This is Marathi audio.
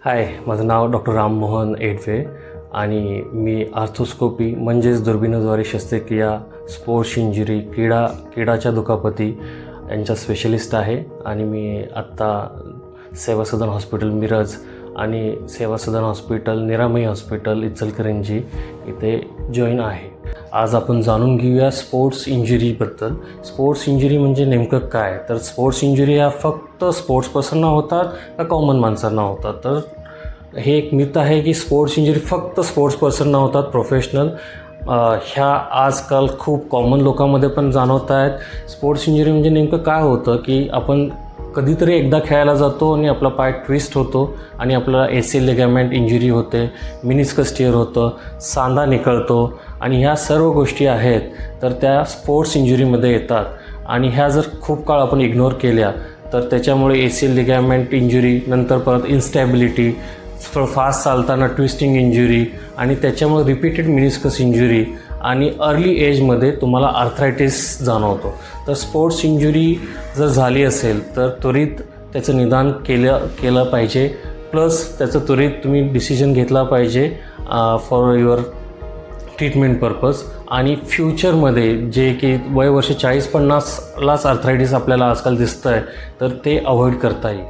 हाय, माझं नाव डॉक्टर राममोहन एडवे आणि मी आर्थोस्कोपी म्हणजेच दुर्बिणीद्वारे शस्त्रक्रिया, स्पोर्ट्स इंजुरी, किडाच्या दुखापती यांचा स्पेशलिस्ट आहे आणि मी आत्ता सेवा सदन हॉस्पिटल मिरज आणि सेवा सदन हॉस्पिटल, निरामय हॉस्पिटल इचलकरंजी इथे जॉईन आहे. आज आपण जाणून घेऊया स्पोर्ट्स इंजुरीबद्दल. स्पोर्ट्स इंजुरी म्हणजे नेमकं काय? तर स्पोर्ट्स इंजुरी ह्या फक्त स्पोर्ट्स पर्सनना होतात का कॉमन माणसांना होतात? तर हे एक मिथ आहे की स्पोर्ट्स इंजुरी फक्त स्पोर्ट्स पर्सनना होतात, प्रोफेशनल. ह्या आजकाल खूप कॉमन लोकांमध्ये पण जाणवत आहेत. स्पोर्ट्स इंजुरी म्हणजे नेमकं काय होतं की आपण कधीतरी एकदा खेळायला जातो आणि आपला पाय ट्विस्ट होतो आणि आपल्याला ACL लिगामेंट इंजुरी होते, मेनिस्कस टिअर होतं, सांधा निखळतो आणि ह्या सर्व गोष्टी आहेत तर त्या स्पोर्ट्स इंजुरीमध्ये येतात. आणि ह्या जर खूप काळ आपण इग्नोर केल्या तर त्याच्यामुळे ACL लिगामेंट इंजुरी, नंतर परत इन्स्टॅबिलिटी, फास्ट चालताना ट्विस्टिंग इंजुरी आणि त्याच्यामुळे रिपीटेड मेनिस्कस इंजुरी आणि अर्ली एजमध्ये तुम्हाला आर्थरायटिस जाणवतो. तर स्पोर्ट्स इंजुरी जर झाली असेल तर त्वरित त्याचं निदान केलं पाहिजे. प्लस त्याचं त्वरित तुम्ही डिसिजन घेतला पाहिजे फॉर युअर ट्रीटमेंट पर्पज. आणि फ्युचरमध्ये जे की वय वर्ष 40-50लाच आर्थरायटिस आपल्याला आजकाल दिसतं आहे तर ते अवॉइड करता येईल.